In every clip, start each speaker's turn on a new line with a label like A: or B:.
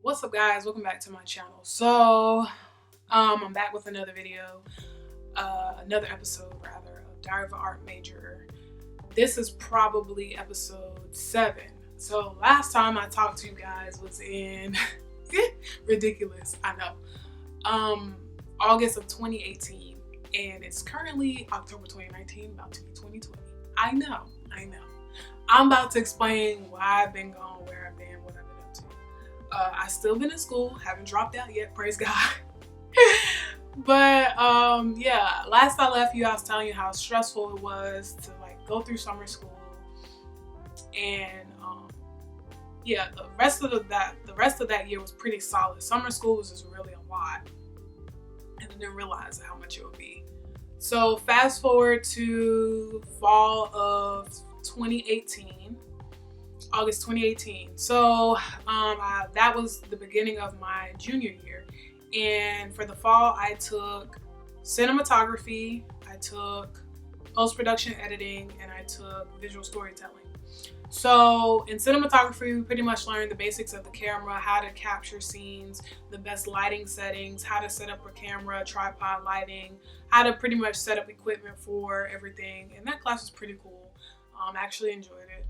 A: What's up, guys? Welcome back to my channel. So I'm back with another video, another episode rather, of Diary of an Art Major. This is probably episode 7. So last time I talked to you guys was in ridiculous, I know, August of 2018, and it's currently October 2019, about to be 2020. I know. I'm about to explain why I've been gone, where I've been, what I've been up to. I still been in school, haven't dropped out yet, praise God. But yeah, last I left you, I was telling you how stressful it was to go through summer school, and yeah, the rest of that year was pretty solid. Summer school was just really a lot, and I didn't realize how much it would be. So fast forward to fall of 2018, August 2018. So that was the beginning of my junior year, and for the fall I took cinematography, I took post-production editing, and I took visual storytelling. So in cinematography, we pretty much learned the basics of the camera, how to capture scenes, the best lighting settings, how to set up a camera, tripod lighting, how to pretty much set up equipment for everything. And that class was pretty cool. I actually enjoyed it.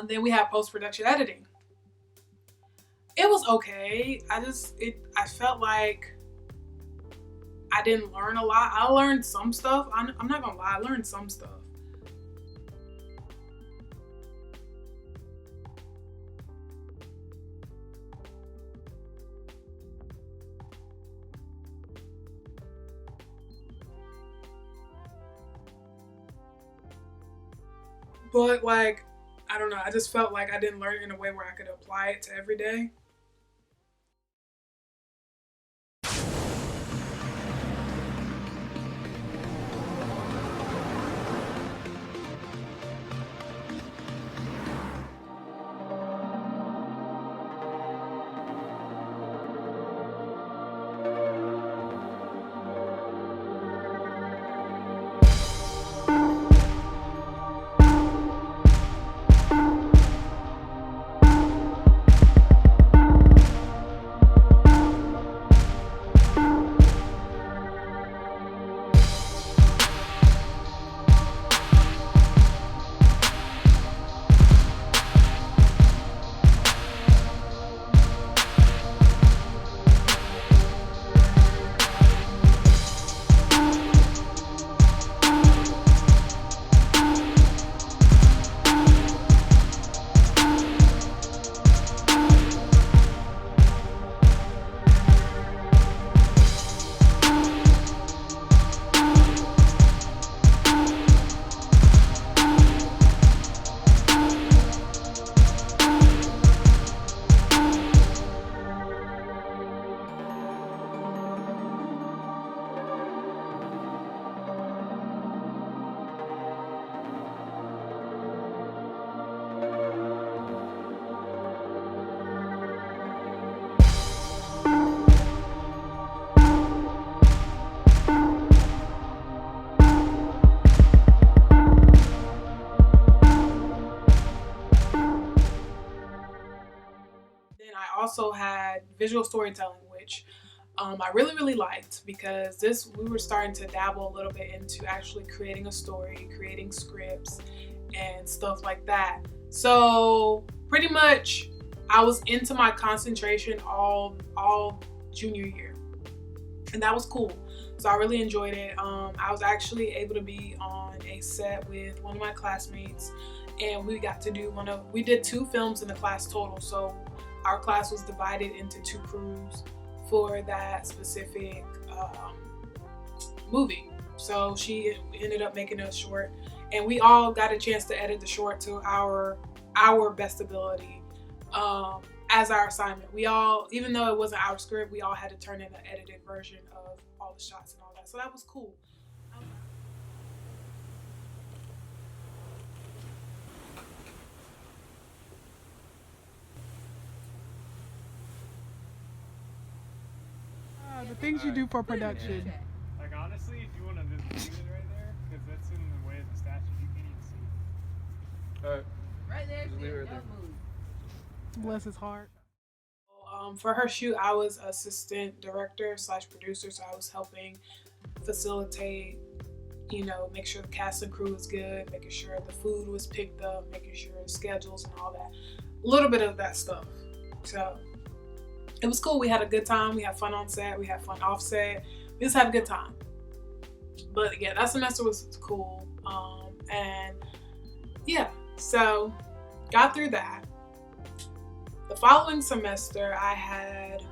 A: Then we have post-production editing. It was okay. I felt like I didn't learn a lot. I learned some stuff. I'm not gonna lie, I learned some stuff. But I don't know, I just felt like I didn't learn it in a way where I could apply it to every day. also had visual storytelling, which I really, really liked, because we were starting to dabble a little bit into actually creating a story, creating scripts and stuff like that. So pretty much I was into my concentration all junior year, and that was cool. So I really enjoyed it. I was actually able to be on a set with one of my classmates, and we got to do we did 2 films in the class total. So our class was divided into 2 crews for that specific movie. So she ended up making a short, and we all got a chance to edit the short to our best ability as our assignment. We all, even though it wasn't our script, we all had to turn in an edited version of all the shots and all that. So that was cool. The things you do for production.
B: Like, honestly, if you want to just leave it right there, because that's in the way of the statue, you can't even see.
C: Alright.
D: Right there,
C: Just leave it right there.
A: Bless his heart. For her shoot, I was assistant director / producer, so I was helping facilitate, make sure the cast and crew was good, making sure the food was picked up, making sure the schedules and all that. A little bit of that stuff. So it was cool. We had a good time. We had fun on set. We had fun off set. We just had a good time. But yeah, that semester was cool. And yeah, so got through that. The following semester, I had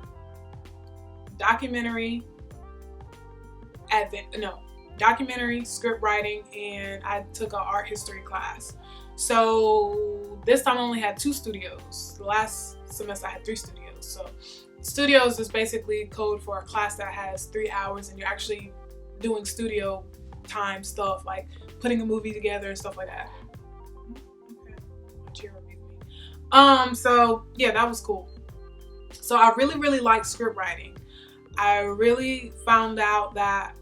A: documentary, script writing, and I took an art history class. So this time I only had 2 studios. The last semester I had 3 studios. So studios is basically code for a class that has 3 hours, and you're actually doing studio time stuff, like putting a movie together and stuff like that. So yeah, that was cool. So I really, really like script writing. I really found out that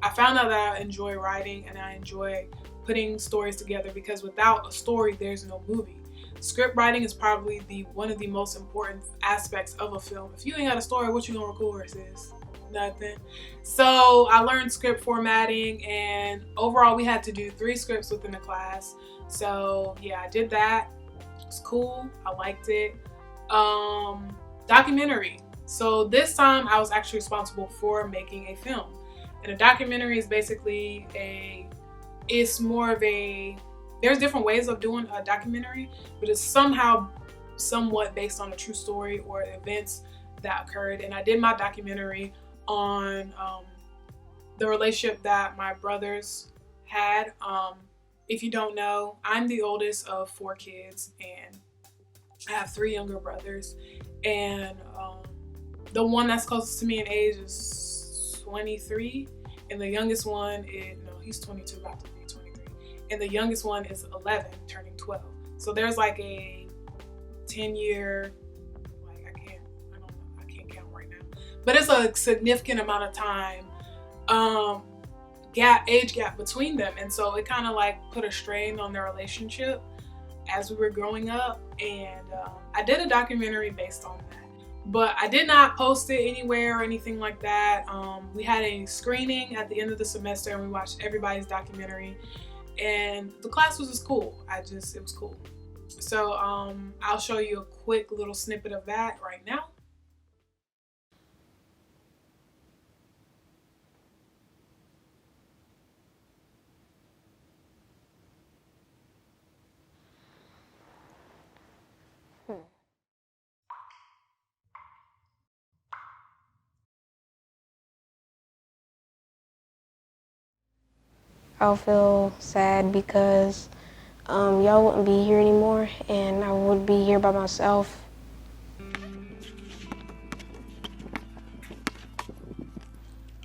A: I enjoy writing, and I enjoy putting stories together, because without a story, there's no movie. Script writing is probably one of the most important aspects of a film. If you ain't got a story, what you gonna record, sis? Nothing. So I learned script formatting, and overall we had to do 3 scripts within the class. So yeah, I did that. It was cool. I liked it. Documentary. So this time I was actually responsible for making a film. And a documentary is basically there's different ways of doing a documentary, but it's somewhat based on a true story or events that occurred. And I did my documentary on the relationship that my brothers had. If you don't know, I'm the oldest of 4 kids, and I have 3 younger brothers. And the one that's closest to me in age is 23, and the youngest one he's 22, about to be 23, and the youngest one is 11, turning 12. So there's like a 10-year, I can't count right now, but it's a significant amount of time age gap between them, and so it kind of like put a strain on their relationship as we were growing up. And I did a documentary based on that, but I did not post it anywhere or anything like that. We had a screening at the end of the semester, and we watched everybody's documentary, and the class was just cool. It was cool. So I'll show you a quick little snippet of that right now.
E: I'll feel sad because y'all wouldn't be here anymore, and I would be here by myself.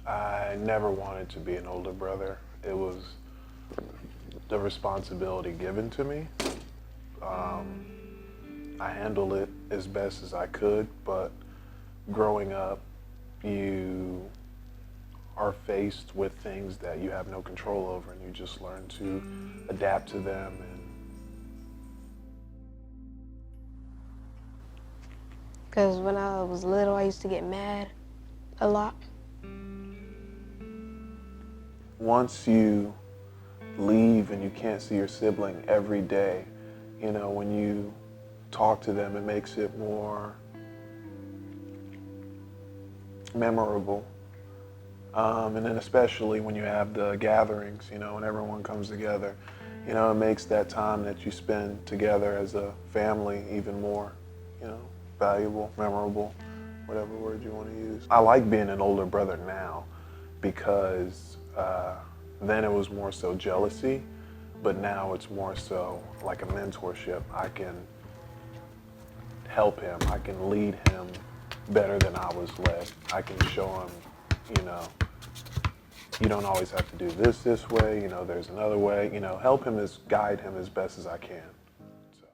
C: I never wanted to be an older brother. It was the responsibility given to me. I handled it as best as I could, but growing up, you are faced with things that you have no control over, and you just learn to adapt to them. And
E: because when I was little, I used to get mad a lot.
C: Once you leave and you can't see your sibling every day, you know, when you talk to them, it makes it more memorable. And then especially when you have the gatherings, you know, when everyone comes together, you know, it makes that time that you spend together as a family even more, you know, valuable, memorable, whatever word you want to use. I like being an older brother now because then it was more so jealousy, but now it's more so like a mentorship. I can help him, I can lead him better than I was led. I can show him, you know, you don't always have to do this way, you know, there's another way, you know, help him guide him as best as I can. So.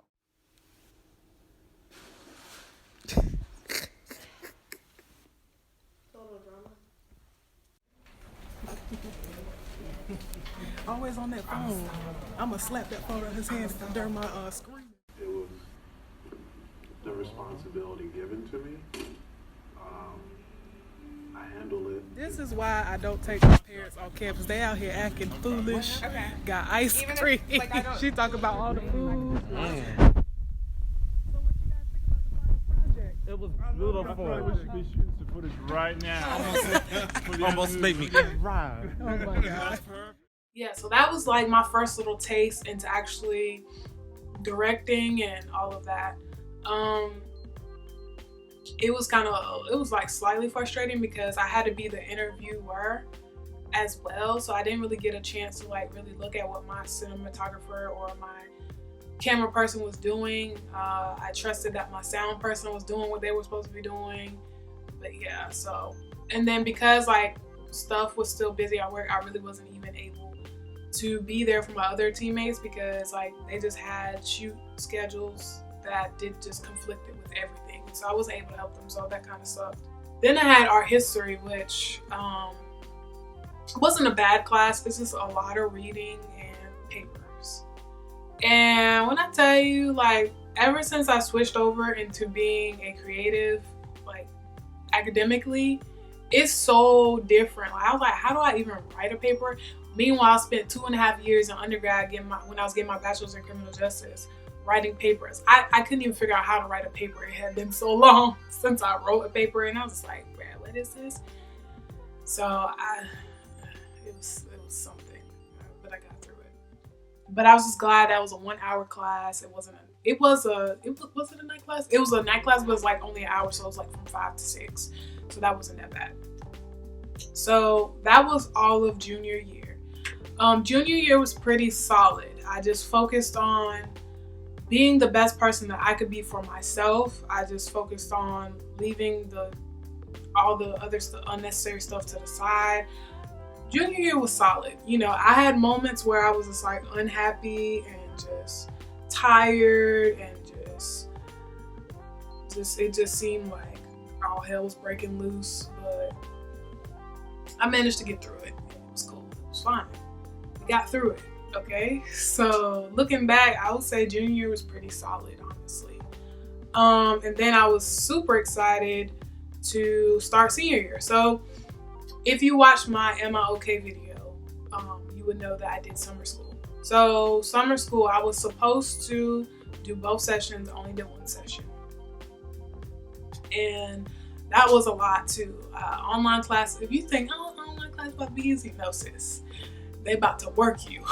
D: Always on that phone. I'm gonna slap that phone out of his hands during my screaming.
C: It was the responsibility given to me. I handle it.
D: This is why I don't take my parents on campus. They out here acting foolish. Okay. Got ice cream. She talk about all the food. So what you guys think about the final project?
B: It was beautiful. We should be shooting some footage right now.
F: Almost made me cry.
D: Oh my God.
A: Yeah, so that was like my first little taste into actually directing and all of that. It was like slightly frustrating because I had to be the interviewer as well. So I didn't really get a chance to like really look at what my cinematographer or my camera person was doing. I trusted that my sound person was doing what they were supposed to be doing. But yeah, so, and then because like stuff was still busy at work, I really wasn't even able to be there for my other teammates because like they just had shoot schedules that did just conflicted with everything. So I wasn't able to help them, so that kind of sucked. Then I had art history, which wasn't a bad class. It's just a lot of reading and papers. And when I tell you, like, ever since I switched over into being a creative, like academically, it's so different. Like, I was like, how do I even write a paper? Meanwhile, I spent 2.5 years in undergrad when I was getting my bachelor's in criminal justice, writing papers. I couldn't even figure out how to write a paper. It had been so long since I wrote a paper, and I was just like, man, what is this? So it was something, but I got through it. But I was just glad that was a 1-hour class. Was it a night class? It was a night class, but it was like only an hour, so it was like from 5 to 6. So that wasn't that bad. So that was all of junior year. Junior year was pretty solid. I just focused on being the best person that I could be for myself. I just focused on leaving all the other unnecessary stuff to the side. Junior year was solid. You know, I had moments where I was just like unhappy and just tired and just it just seemed like all hell was breaking loose, but I managed to get through it. It was cool. It was fine. We got through it. Okay, so looking back, I would say junior year was pretty solid, honestly. And then I was super excited to start senior year. So if you watched my Am I Okay video, you would know that I did summer school. So summer school, I was supposed to do both sessions, only did one session. And that was a lot too. Online class, if you think, oh, online class about to be easy, no sis, they about to work you.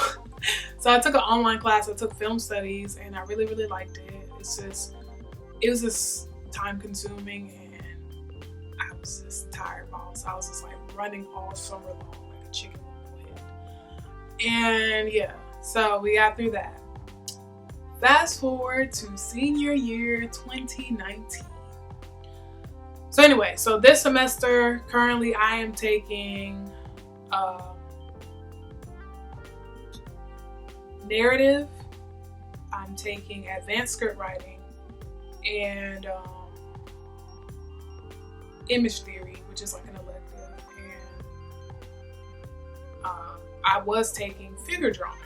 A: So I took an online class, I took film studies, and I really, really liked it. It was just time consuming, and I was just tired, boss. I was just like running all summer long like a chicken with no head. And yeah, so we got through that. Fast forward to senior year 2019. So anyway, so this semester, currently I am taking narrative, I'm taking advanced script writing, and image theory, which is like an elective, and I was taking figure drawing.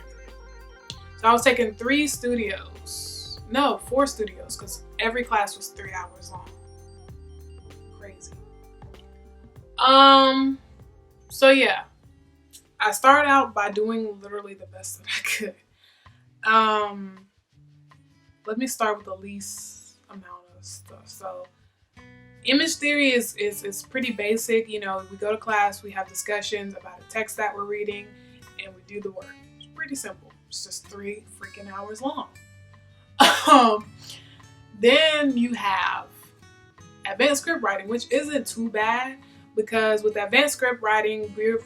A: So I was taking 4 studios, because every class was 3 hours long. So yeah, I started out by doing literally the best that I could. Let me start with the least amount of stuff. So image theory is pretty basic. You know, we go to class, we have discussions about a text that we're reading, and we do the work. It's pretty simple. It's just 3 freaking hours long. Then you have advanced script writing, which isn't too bad because with advanced script writing, we're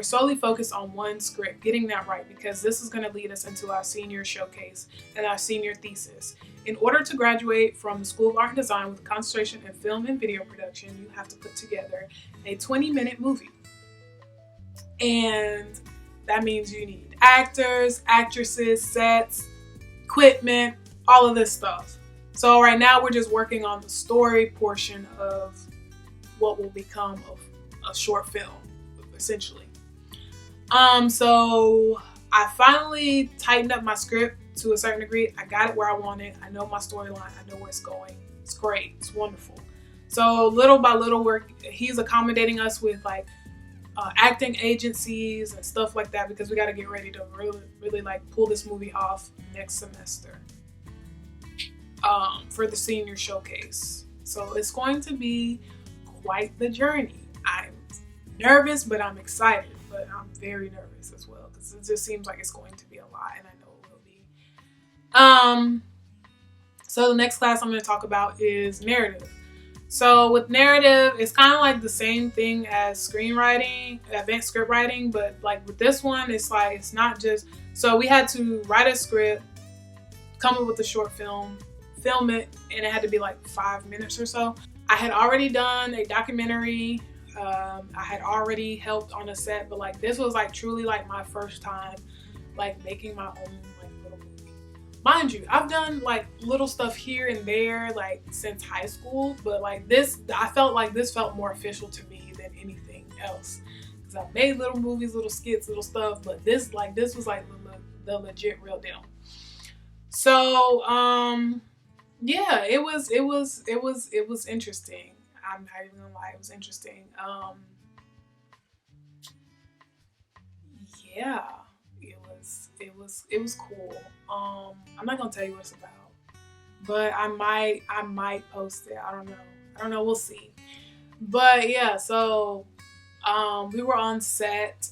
A: solely focused on one script, getting that right, because this is going to lead us into our senior showcase and our senior thesis. In order to graduate from the School of Art and Design with a concentration in film and video production, you have to put together a 20-minute movie. And that means you need actors, actresses, sets, equipment, all of this stuff. So right now we're just working on the story portion of what will become a short film, essentially. So I finally tightened up my script to a certain degree. I got it where I want it. I know my storyline. I know where it's going. It's great. It's wonderful. So little by little, he's accommodating us with like acting agencies and stuff like that because we got to get ready to really like pull this movie off next semester for the senior showcase. So it's going to be quite the journey. I'm nervous, but I'm excited. But I'm very nervous as well because it just seems like it's going to be a lot, and I know it will be. So the next class I'm going to talk about is narrative. So with narrative, it's kind of like the same thing as screenwriting, advanced script writing, but like with this one, it's like it's not just. So we had to write a script, come up with a short film, film it, and it had to be like 5 minutes or so. I had already done a documentary. I had already helped on a set, but like this was like truly like my first time like making my own like little movie. Mind you, I've done like little stuff here and there like since high school, but like this, I felt like this felt more official to me than anything else because I've made little movies, little skits, little stuff, but this was like the legit real deal. So yeah, it was interesting. I'm not even gonna lie, it was interesting. Yeah, it was cool. I'm not gonna tell you what it's about, but I might post it. I don't know. We'll see. But yeah, so we were on set.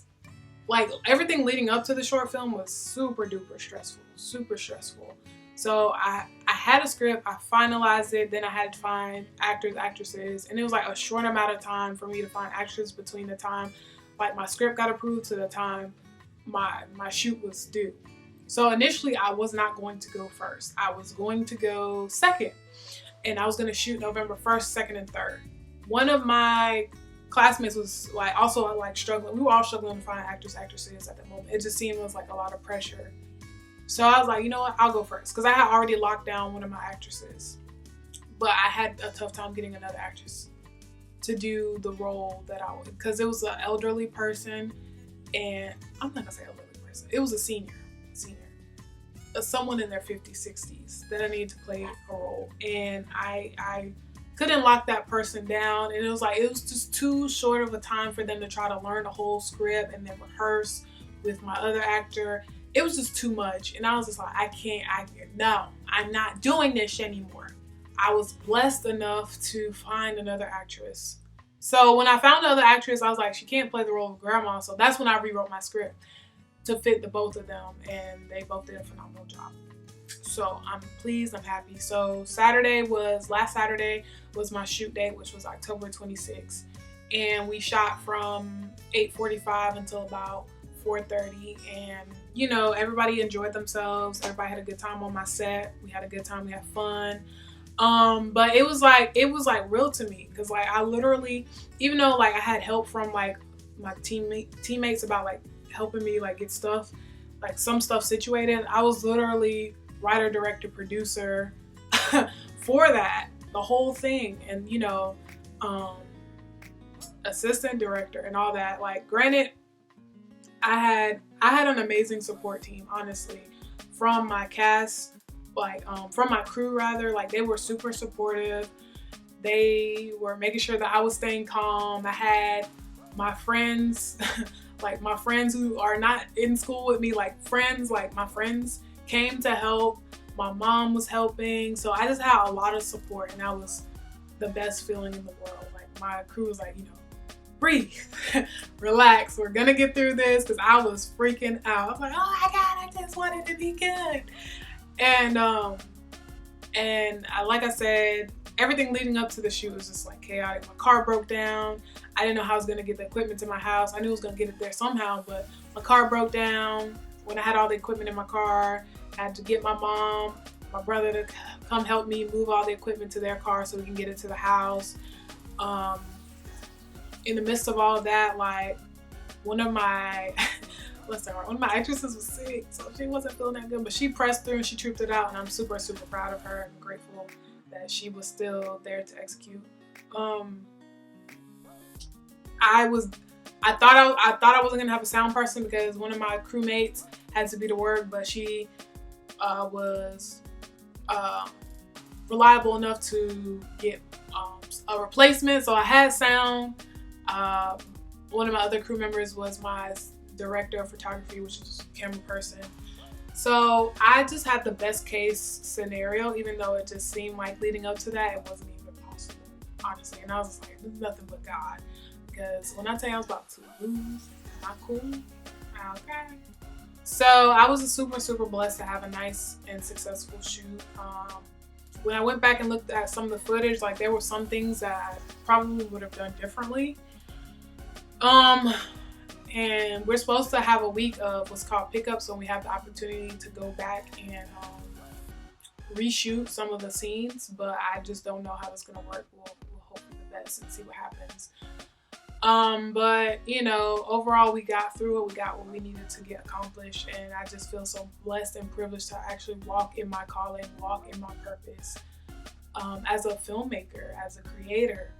A: Like everything leading up to the short film was super duper stressful. So I had a script, I finalized it, then I had to find actors, actresses, and it was like a short amount of time for me to find actors between the time like my script got approved to the time my shoot was due. So initially I was not going to go first. I was going to go second, and I was going to shoot November 1st, 2nd, and 3rd. One of my classmates was like also like struggling. We were all struggling to find actors, actresses at the moment. It just seemed was like a lot of pressure. So I was like, you know what, I'll go first. Because I had already locked down one of my actresses. But I had a tough time getting another actress to do the role that I would. Because it was an elderly person. And I'm not going to say elderly person. It was a senior. Someone in their 50s, 60s that I needed to play a role. And I couldn't lock that person down. And it was just too short of a time for them to try to learn the whole script and then rehearse with my other actor. It was just too much. And I was just like, no, I'm not doing this anymore. I was blessed enough to find another actress. So when I found another actress, I was like, she can't play the role of grandma. So that's when I rewrote my script to fit the both of them. And they both did a phenomenal job. So I'm pleased, I'm happy. So last Saturday was my shoot date, which was October 26th. And we shot from 8:45 until about 4:30, and you know, everybody enjoyed themselves. Everybody had a good time on my set. We had a good time. We had fun. But it was like real to me because like I literally, even though like I had help from like my teammates about like helping me like get stuff, like some stuff situated, I was literally writer, director, producer for that, the whole thing, and you know, assistant director and all that. Like, granted, I had an amazing support team, honestly, from my cast, like from my crew rather. Like, they were super supportive. They were making sure that I was staying calm. I had my friends, like my friends who are not in school with me, like my friends came to help. My mom was helping. So I just had a lot of support, and that was the best feeling in the world. Like my crew was like, breathe, relax, we're gonna get through this, because I was freaking out. I was like, oh my God, I just wanted to be good. And like I said, everything leading up to the shoot was just like chaotic. My car broke down. I didn't know how I was gonna get the equipment to my house. I knew I was gonna get it there somehow, but my car broke down. When I had all the equipment in my car, I had to get my mom, my brother to come help me move all the equipment to their car so we can get it to the house. In the midst of all of that, like one of my actresses was sick, so she wasn't feeling that good, but she pressed through and she trooped it out, and I'm super, super proud of her and grateful that she was still there to execute. I thought I wasn't gonna have a sound person because one of my crewmates had to be to work, but she was reliable enough to get a replacement, so I had sound. One of my other crew members was my director of photography, which is a camera person. So I just had the best case scenario, even though it just seemed like leading up to that, it wasn't even possible, honestly. And I was just like, this is nothing but God. Because when I tell you I was about to lose my cool, okay. So I was super, super blessed to have a nice and successful shoot. When I went back and looked at some of the footage, like there were some things that I probably would have done differently. And we're supposed to have a week of what's called pickups, when we have the opportunity to go back and reshoot some of the scenes, but I just don't know how it's gonna work. We'll hope for the best and see what happens. But overall we got through it. We got what we needed to get accomplished, and I just feel so blessed and privileged to actually walk in my calling, walk in my purpose, as a filmmaker, as a creator,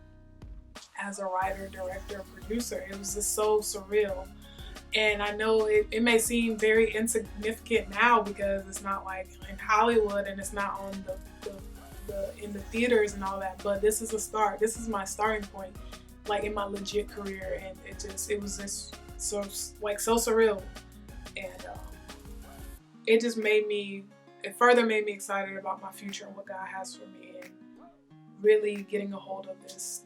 A: as a writer, director, producer. It was just so surreal. And I know it may seem very insignificant now because it's not like in Hollywood and it's not on in the theaters and all that, but this is a start. This is my starting point, like in my legit career, and it was just so surreal. And it further made me excited about my future and what God has for me, and really getting a hold of this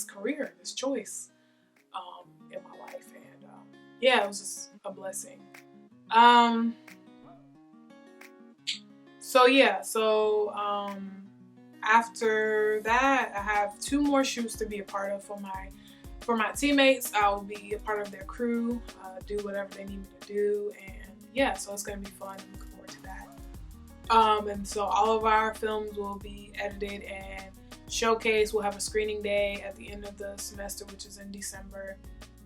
A: career, this choice in my life. And it was just a blessing. After that, I have 2 more shoots to be a part of for my teammates. I will be a part of their crew, do whatever they need me to do, and so it's gonna be fun. I'm looking forward to that. And so all of our films will be edited and showcased. We'll have a screening day at the end of the semester, which is in December.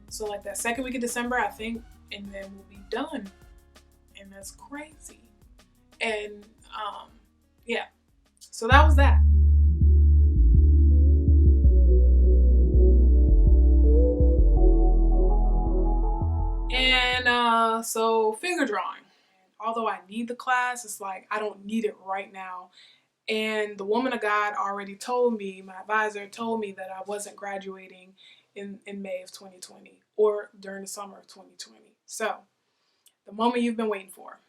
A: So like that second week of December, I think, and then we'll be done. And that's crazy. And so that was that. And so figure drawing. Although I need the class, it's like I don't need it right now. And the woman of God already told me, my advisor told me that I wasn't graduating in May of 2020 or during the summer of 2020. So the moment you've been waiting for.